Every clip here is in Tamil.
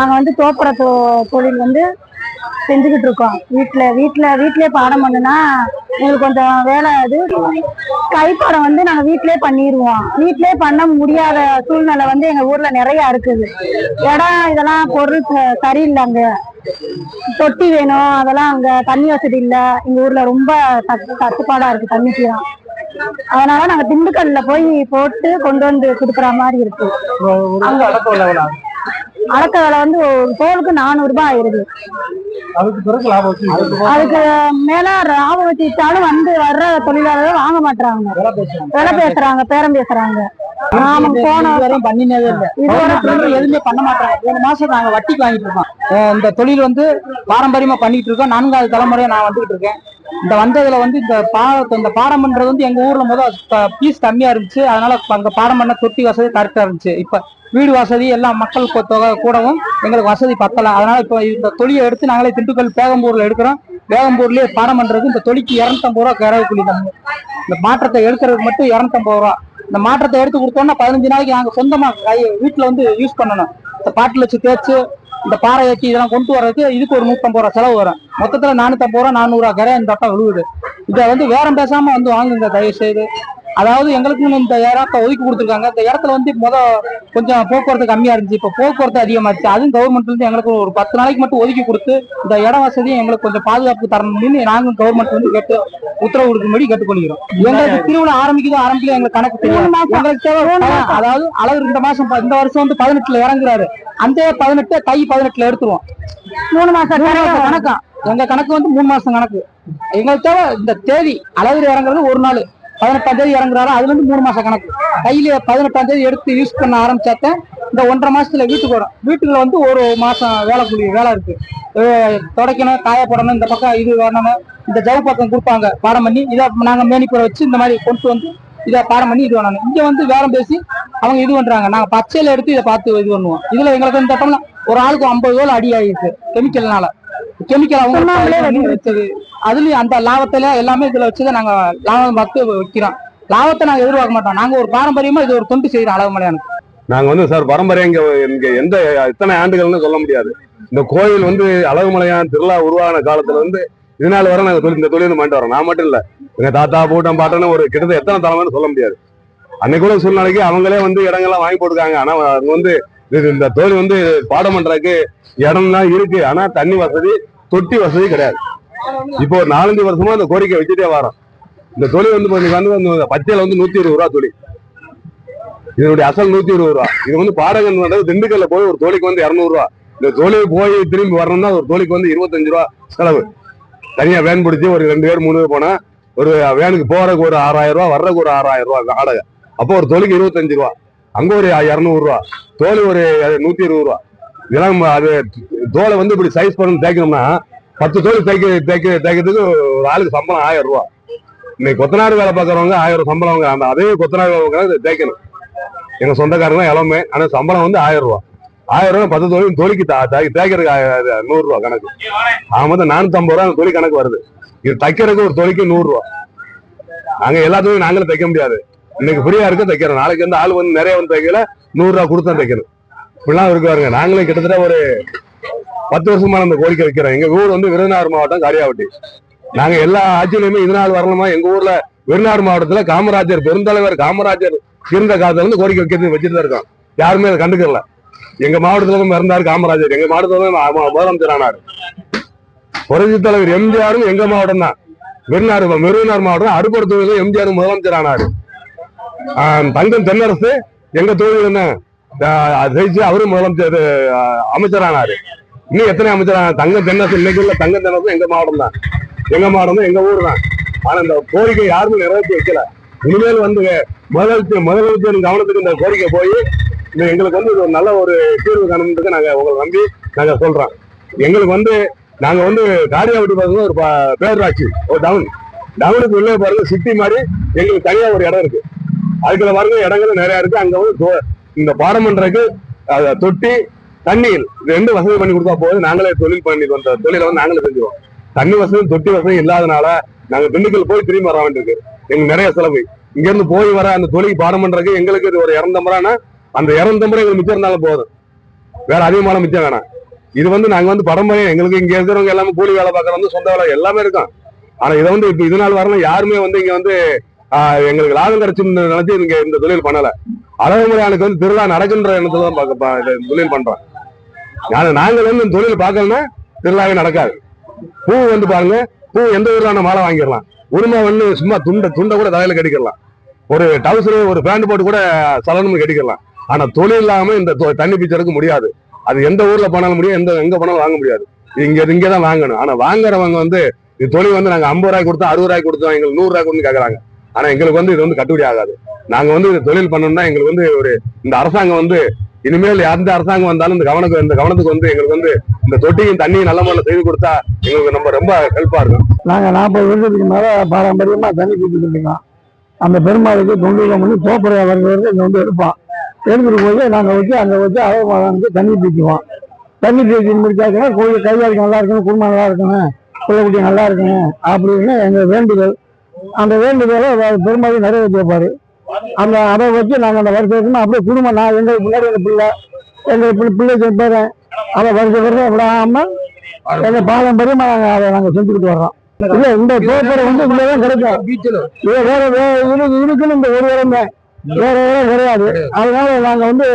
நாங்கள் வந்து தோப்புற தொழில் வந்து செஞ்சுக்கிட்டு இருக்கோம். வீட்டிலே பாடம் பண்ணுனா எங்களுக்கு கொஞ்சம் வேலை. அது கைப்பாடம் வந்து நாங்கள் வீட்டிலே பண்ணிடுவோம். வீட்டிலே பண்ண முடியாத சூழ்நிலை வந்து எங்கள் ஊரில் நிறையா இருக்குது. இடம் இதெல்லாம் பொருள் சரியில்லை. அங்கே தொட்டி வேணும், அதெல்லாம் அங்கே தண்ணி வசதி இல்லை. எங்கள் ஊரில் ரொம்ப தட்டுப்பாடாக இருக்குது தண்ணிக்குலாம். அதனால நாங்கள் திண்டுக்கல்ல போய் போட்டு கொண்டு வந்து கொடுக்குற மாதிரி இருக்கு. அடக்க விலை வந்து ஒரு தோலுக்கு 400 ரூபாய் ஆயிருது. அதுக்கு மேல லாபம் வச்சுட்டாலும் வந்து வர்ற தொழிலாளர்கள் வாங்க மாட்டாங்க, விலை பேசுறாங்க, பேரம் பேசுறாங்க. எதுவுமே பண்ண மாட்டாங்க. 2 மாசம் நாங்க வட்டிக்கு வாங்கிட்டு இருக்கோம். இந்த தொழில் வந்து பாரம்பரியமா பண்ணிட்டு இருக்கோம். 4வது தலைமுறையா நான் வந்துகிட்டு இருக்கேன். இந்த வந்ததுல வந்து இந்த பாடம் பண்றது வந்து எங்க ஊர்ல முதல் பீஸ் கம்மியா இருந்துச்சு. அதனால அங்க பாடம் பண்ண தொட்டி வசதி கரெக்டா இருந்துச்சு. இப்ப வீடு வசதி எல்லாம் மக்கள் தொகை கூடவும் எங்களுக்கு வசதி பத்தல. அதனால இப்போ இந்த தொழிலை எடுத்து நாங்களே திண்டுக்கல் பேகம்பூர்ல எடுக்கிறோம். பேகம்பூர்லயே பாடம் பண்றது இந்த தொழிக்கு 250 ரூபா கிராய கூலி. இந்த மாற்றத்தை எடுக்கிறதுக்கு மட்டும் 250 ரூபா. இந்த மாற்றத்தை எடுத்து கொடுத்தோம்னா 15 நாளைக்கு நாங்க சொந்தமா வீட்டுல வந்து யூஸ் பண்ணணும். இந்த பாட்டில் வச்சு தேய்ச்சு இந்த பாறை ஏற்றி இதெல்லாம் கொண்டு வர்றதுக்கு இதுக்கு ஒரு 150 ரூபா செலவு வரும். மொத்தத்துல 450 ரூபா 400 ரூபா கிராய இந்த பக்கம் விழுவுது. இதை வந்து வேறம் பேசாம வந்து வாங்குங்க தயவு செய்து. அதாவது எங்களுக்குன்னு இந்த இடத்த ஒதுக்கி கொடுத்துருக்காங்க. இந்த இடத்துல வந்து கொஞ்சம் போக்குவரத்து கம்மியா இருந்துச்சு. இப்போ போக்குவரத்து அதிகமாச்சு. அதுவும் கவர்மெண்ட்ல இருந்து எங்களுக்கு ஒரு 10 நாளைக்கு மட்டும் ஒதுக்கி கொடுத்து இந்த இட வசதியும் எங்களுக்கு கொஞ்சம் பாதுகாப்பு தரணும்னு நாங்களும் கவர்மெண்ட் வந்து உத்தரவு கொடுக்கும்படி கேட்டுக்கொள்கிறோம். எங்களுக்கு திருவிழா ஆரம்பிக்கல எங்களுக்கு கணக்கு தெரியும். எங்களுக்கு தேவை அதாவது அளவு இந்த வருஷம் வந்து 18ல இறங்குறாரு. அந்த 18 தை 18ல எடுத்துருவோம். 3 மாசம் கணக்கா. எங்க கணக்கு வந்து 3 மாசம் கணக்கு. எங்களுக்கு தேவை இந்த தேதி அளவு இறங்குறது ஒரு நாள் 18ஆம் தேதி இறங்குறாரு. அதுல இருந்து 3 மாசம் கணக்கு. கையில 18ஆம் தேதி எடுத்து யூஸ் பண்ண ஆரம்பிச்சாத்தேன் இந்த 1.5 மாசத்துல வீட்டுக்கு வரும். வீட்டுல வந்து ஒரு மாசம் வேலை இருக்கு. துடைக்கணும், காய போடணும், இந்த பக்கம் இது வரணும், இந்த ஜவு பக்கம் கொடுப்பாங்க பாடம் பண்ணி. இதை நாங்க மேனிப்புற வச்சு இந்த மாதிரி கொண்டு வந்து இதை பாடம் பண்ணி இது பண்ணணும். இங்க வந்து வேறம் பேசி அவங்க இது பண்றாங்க. நாங்க பச்சையில எடுத்து இதை பார்த்து இது பண்ணுவோம். இதுல எங்களுக்கு இந்த டைம்ல ஒரு ஆளுக்கு 50 ரூபா அடி ஆயிருக்கு கெமிக்கல்னால. கெமிக்கல் அவங்க வச்சது. அதுலயும் அந்த லாபத்துல எல்லாமே இதுல வச்சுதான் நாங்க லாபம் பார்த்து வைக்கிறோம். லாபத்தை நாங்க எதிர்பார்க்க மாட்டோம். நாங்க ஒரு பாரம்பரியமா இது ஒரு தொண்டு செய்யறோம். அழகுமலையானுக்கு நாங்க வந்து சார் பாரம்பரியம் இங்க எந்த இத்தனை ஆண்டுகள்னு சொல்ல முடியாது. இந்த கோயில் வந்து அழகுமலையான் திருவிழா உருவான காலத்துல இருந்து இதனால வர நாங்க இந்த தொழில் பண்ணிட்டு வரோம். நான் மட்டும் இல்ல, எங்க தாத்தா பூட்டம் பாட்டன்னு ஒரு கிட்டத்தட்ட எத்தனை தலைமைன்னு சொல்ல முடியாது. அன்னைக்கு கூட சூழ்நிலைக்கு அவங்களே வந்து இடங்கள்லாம் வாங்கி போட்டுருக்காங்க. ஆனா அவங்க வந்து இந்த தொழில் வந்து பாடம் பண்றதுக்கு இடம்லாம் இருக்கு. ஆனா தண்ணி வசதி, தொட்டி வசதி கிடையாது. இப்போ ஒரு 4-5 வருஷமா இந்த கோரிக்கை வச்சுட்டே வரோம். இந்த தொழில் வந்து பச்சையில வந்து 120 ரூபா தொழில். இதனுடைய அசல் 120 ரூபா. இது வந்து பாடகன் பண்றது திண்டுக்கல்ல போய் ஒரு தொழிலுக்கு வந்து 200 ரூபா. இந்த தொழில் போய் திரும்பி வரணும்னா ஒரு தொழிலுக்கு வந்து 25 ரூபா செலவு. தனியா வேன் பிடிச்சி ஒரு 2 பேர் 3 பேர் போனா ஒரு வேனுக்கு போறதுக்கு ஒரு 6000 ரூபா, வர்றதுக்கு ஒரு 6000 ரூபா வாடகை. அப்போ ஒரு தொழிலுக்கு 25 ரூபா. அங்க ஒரு 200 ரூபா. தோல் ஒரு 120 ரூபா. இதெல்லாம் அது தோலை வந்து இப்படி சைஸ் பண்ணி தேய்க்கணும்னா 10 தோல் தேய்க்கிறதுக்கு ஒரு ஆளுக்கு சம்பளம் 1000 ரூபா. இன்னைக்கு கொத்தனார் வேலை பார்க்கறவங்க 1000 சம்பளம். அந்த அதே கொத்தனார் வேலை தேய்க்கணும். எங்க சொந்தக்காரங்க எல்லாமே. ஆனா சம்பளம் வந்து 1000 ரூபா. 1000 ரூபா 10 தொழிலுக்கு தேய்க்கிறதுக்கு 100 ரூபா கணக்கு. ஆமாம் 450 ரூபா அந்த தொழில் கணக்கு வருது. இது தைக்கிறதுக்கு ஒரு தொழிலுக்கு 100 ரூபா. அங்க எல்லாத்துக்கும் நாங்களும் தைக்க முடியாது. இன்னைக்கு ஃப்ரீயா இருக்கு தைக்கிறோம். நாளைக்கு வந்து ஆள் வந்து நிறைய வந்து தைக்கல 100 ரூபா கொடுத்தா தைக்கணும். இப்படிலாம் இருக்காருங்க. நாங்களும் கிட்டத்தட்ட ஒரு 10 வருஷமா அந்த கோரிக்கை வைக்கிறோம். எங்க ஊர் வந்து விருதுநகர் மாவட்டம் காரியாவட்டி. நாங்க எல்லா ஆட்சியிலுமே இதனால் வரணுமா. எங்க ஊர்ல விருதுநகர் மாவட்டத்துல காமராஜர் பெருந்தலைவர் காமராஜர் இருந்த காலத்துல இருந்து கோரிக்கை வைக்கிறது வச்சுட்டு தான் இருக்கோம். யாருமே அதை கண்டுக்கல. எங்க மாவட்டத்துல இருந்தாரு காமராஜர். எங்க மாவட்டத்துல முதலமைச்சர் ஆனாரு. புரட்சி தலைவர் எம்ஜிஆரும் எங்க மாவட்டம் தான். விருதுநகர் மாவட்டம் அறுபடை தொழிலும் எம்ஜிஆர் முதலமைச்சர் ஆனாரு. தங்கம் தென்னரசு எங்க தொழில் என்ன ஜெயிச்சு அவரும் முதலமைச்சர் அமைச்சர் ஆனாரு. இன்னும் எத்தனை அமைச்சர் தங்கம் தென்னரசு இன்னைக்கு உள்ள தங்கம் தென்னரசு எங்க மாவட்டம் தான். எங்க மாவட்டம் தான், எங்க ஊர் தான். ஆனா இந்த கோரிக்கை யாருமே நிறைவேற்றி வைக்கல. இனிமேல் வந்து முதலமைச்சர் கவனத்துக்கு இந்த கோரிக்கை போய் எங்களுக்கு வந்து ஒரு நல்ல ஒரு தீர்வு காணுறதுக்கு நாங்க உங்களை நம்பி நாங்க சொல்றோம். எங்களுக்கு வந்து நாங்க வந்து காரியாவட்டி பாருங்க ஒரு பேரூராட்சி, ஒரு டவுனுக்கு உள்ளே பாருங்க சிட்டி மாதிரி எங்களுக்கு தனியா ஒரு இடம் இருக்கு. அதுக்குள்ள பாருங்க இடங்களும் நிறைய இருக்கு. அங்க வந்து இந்த பாடம் பண்றதுக்கு தொட்டி தண்ணீர் 2 வசதி பண்ணி கொடுத்தா போது நாங்களே தொழில் பண்ணி வந்த தொழிலை வந்து நாங்களே செஞ்சுவோம். தண்ணி வசதி தொட்டி வசதி இல்லாதனால நாங்க திண்டுக்கல் போய் திரும்பி வர வேண்டியிருக்கு. எங்களுக்கு நிறைய செலவு. இங்க இருந்து போய் வர அந்த தொழில் பாடம் பண்றதுக்கு எங்களுக்கு ஒரு 250 ரூபானா அந்த 250 எங்களுக்கு மிச்சம் இருந்தாலும் போதும். வேற அதிகமான மிச்சம் வேணாம். இது வந்து நாங்க வந்து பரம்பரையா எங்களுக்கு இங்க இருக்கிறவங்க எல்லாமே கூலி வேலை பார்க்கறவங்க சொந்த வேலை எல்லாமே இருக்கும். ஆனா இதை வந்து இப்ப இதனால் வரலாம் யாருமே வந்து இங்க வந்து எங்களுக்கு லாபம் கிடைச்சுன்னு நினைச்சு இங்க இந்த தொழில் பண்ணல. அழகுமுறையானுக்கு வந்து திருவிழா நடக்குன்ற எண்ணத்துல தான் தொழில் பண்றோம். நாங்கள் வந்து இந்த தொழில் பார்க்கலன்னா திருவிழாவே நடக்காது. பூ வந்து பாருங்க, பூ எந்த ஊரான மாலை வாங்கிடலாம். உரிமை வந்து சும்மா துண்டை கூட தலையில கட்டிக்கலாம். ஒரு டவுசரு ஒரு பேண்ட் போட்டு கூட சலனமும் கட்டிக்கலாம். ஆனா தொழில் இல்லாம இந்த தண்ணி பீச்சருக்கு முடியாது. அது எந்த ஊர்ல போனாலும் முடியும், எங்க போனாலும் வாங்க முடியாது. இங்கதான் வாங்கணும். ஆனா வாங்குறவங்க வந்து இது தொழில் வந்து நாங்க 50 ரூபாய் கொடுத்தோம், 60 ரூபாய் கொடுத்தோம், எங்களுக்கு 100 ரூபாய் கொடுத்து கேட்கறாங்க. ஆனா எங்களுக்கு வந்து இது வந்து கட்டுப்படி ஆகாது. நாங்க வந்து தொழில் பண்ணணும்னா எங்களுக்கு வந்து இந்த அரசாங்கம் வந்து இனிமேல் எந்த அரசாங்கம் வந்தாலும் இந்த கவனத்துக்கு வந்து எங்களுக்கு வந்து இந்த தொட்டியும் தண்ணியும் நல்ல முறையில் செய்து கொடுத்தா எங்களுக்கு நம்ம ரொம்ப ஹெல்ப்பா இருக்கும். நாங்க 40 வருஷத்துக்கு மேல பாரம்பரியமா தண்ணி குடிச்சிட்டு இருக்கோம். அந்த பெருமாளுக்கு தொண்டில பண்ணி தோப்புறையா வருகிறது இங்க வந்து எடுப்போம். எடுத்துட்டு போய் நாங்க வச்சு அங்க வச்சு அழகு தண்ணி பீச்சுவோம். தண்ணி பீச்சு முடிச்சாச்சுன்னா கோயில் கையாளுக்கு நல்லா இருக்கணும், குடும்பம் நல்லா இருக்கணும், பிள்ளைக்குட்டி நல்லா இருக்கணும் அப்படின்னு எங்க வேண்டுதல். அந்த வேண்டுதலை பெருமாள் நிறைவேற்றி வைப்பாரு. அதை வச்சு நாங்க அந்த வருஷத்துக்கு அப்படியே குடும்பம் நான் எங்களுக்கு முன்னாடி எங்க பிள்ளை பேரன் அதை வருஷம் விடாம எங்க பாரம்பரியமா நாங்க செஞ்சுக்கிட்டு வர்றோம். இல்ல இந்த பேப்பரை வந்து உள்ளதான் கிடைக்கும். இதுக்குன்னு இந்த ஒரு இடம் வேற இடம் கிடையாது. அதனால நாங்க வந்து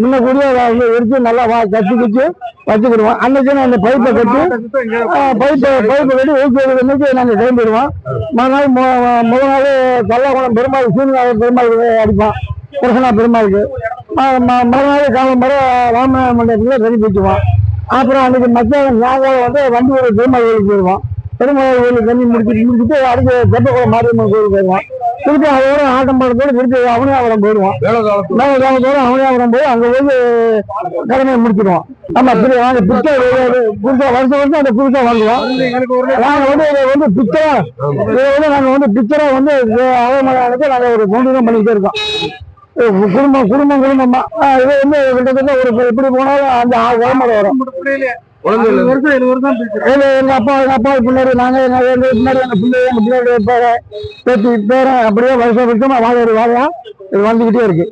முன்னக்கூடிய எடுத்து நல்லா கட்டி வச்சுக்கிடுவோம். அன்னைக்கு அந்த பைப்பை கட்டி ஊக்குவிக்கு நாங்க கிளம்பிடுவோம். மறுநாள் முதல் நாள் கல்லாகுளம் பெருமாள் சூரியநாதர் பெருமாள் அடிப்போம், கிருஷ்ணா பெருமாளுக்கு. மறுநாள் காலம் வர ராம மண்டபத்துல ரெடி பிடிச்சுவோம். அப்புறம் அன்னைக்கு மத்தியானம் ஞாபகம் வந்து வண்டியூர் பெருமாள் கோயிலுக்கு போயிடுவோம். பெருமாள் கோயிலுக்கு தண்ணி முடிச்சுட்டு அடுத்து தெப்பக்குளம் மாரியம்மன் கோயிலுக்கு போயிடுவோம். திருப்பி அதோட ஆட்டம் பாடத்தோடு திருப்பி அவனியாபுரம் போயிடுவோம். மேல காலத்தோட அவனியாபுரம் போய் அங்க போய் கடமையை முடிச்சிடுவோம். ஆமா, நாங்க பிச்சை புதுசா வருஷம் அந்த புதுசா வாங்குவோம். நாங்க வந்து பிச்சரா நாங்க வந்து பிச்சரா வந்து அவமலையானுக்கு நாங்க ஒரு கொண்டு பண்ணிக்கிட்டே இருக்கோம். குடும்பமா இது வந்து கிட்டத்தட்ட ஒரு எப்படி போனாலும் அந்த உடம்புல வரும். எங்க அப்பா பிள்ளைங்க நாங்க பின்னாடி எங்க பிள்ளைங்க பேரன் அப்படியே வருஷம் வாழ இது வந்துகிட்டே இருக்கு.